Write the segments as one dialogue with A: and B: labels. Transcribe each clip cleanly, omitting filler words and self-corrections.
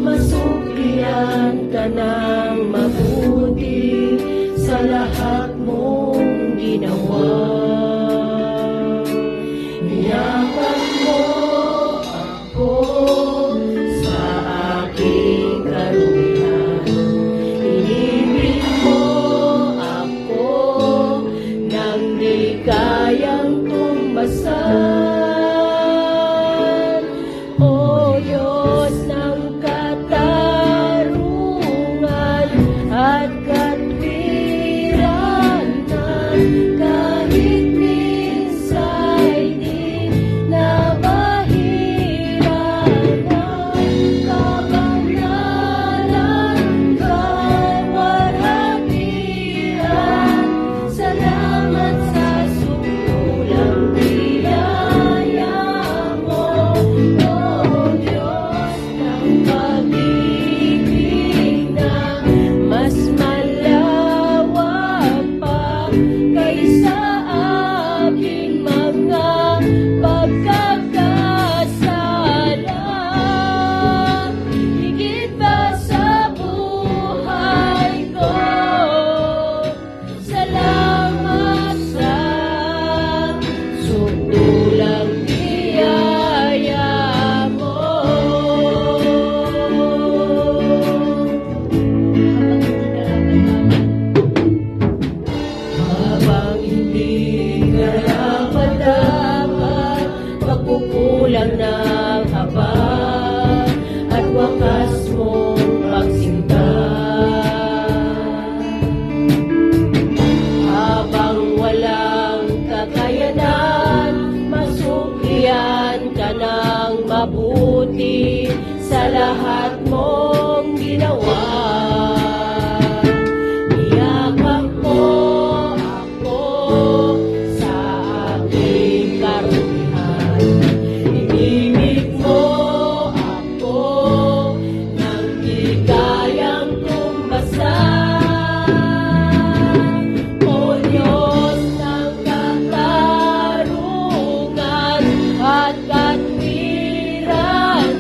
A: Masuklian ka ng mabuti sa lahat mong ginawa. Niyakap mo ako sa aking karumihan. Inibig mo ako nang di kayang tumbasan. At katwiranan, kahit minsa'y di nabahiranan, kabanalan, kawarhatian. Salamat sa sukulang biyaya mo, O Diyos ng pag-ibig na mas malawak pa kaysa aking mga pagkakasala. Higit pa sa buhay ko, salamat sa sukulang biyaya mo. Habang hindi karapat-dapat, pagkukulang ng habag at wakas mong pagsinta. Habang walang kakayanan, masuklian ka ng mabuti sa lahat mong ginawa. Niyakap mo ako sa aking karumihan. Inibig mo ako nang di kayang tumbasan. O Diyos ng katarungan at katwiranan,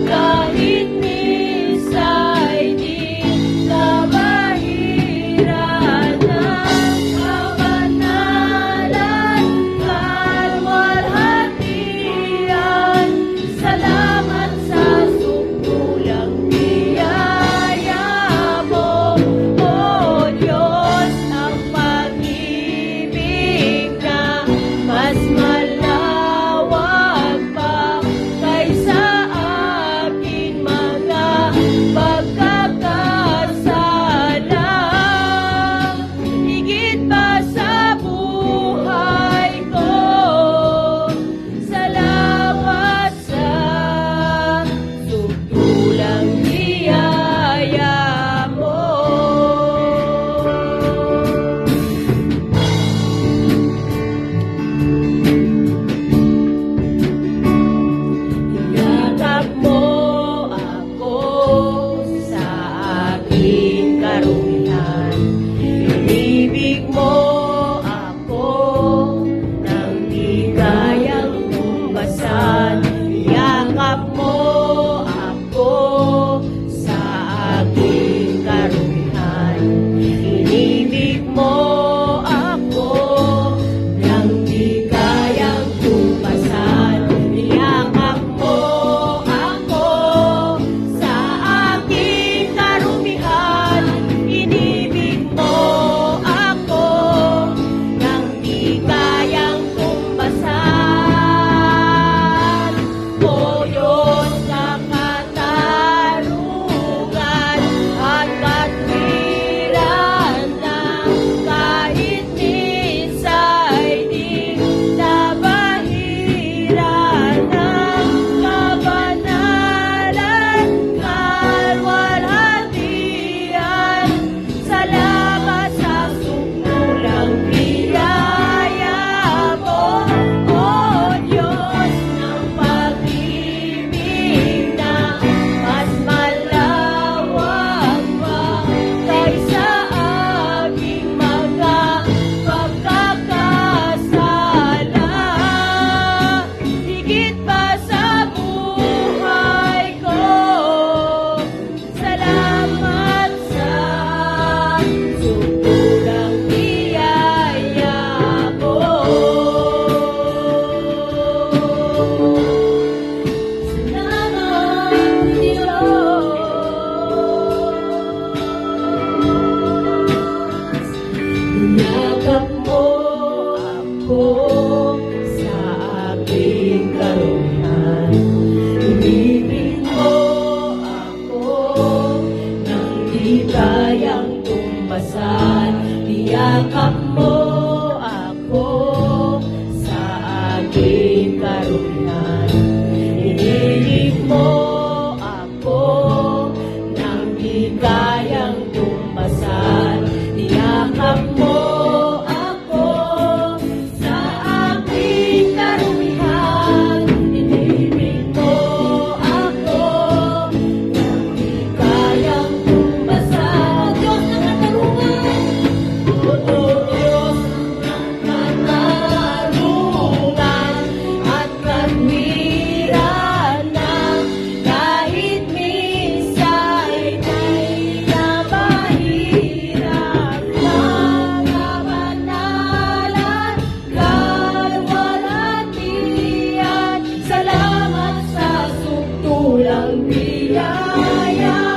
A: kahit minsa'y Niyakap mo ako sa aking karumihan. Inilig mo ako nang di kayang tumbasan. Niyakap mo ako sa aking karumihan. Inilig mo ako nang di kayang tumbasan. Diyos ng katarungan, O Diyos ng katarungan at katwiran na kahit minsan ay napahirap mga banalan kalwalhatian. Salamat sa suktulang biyaya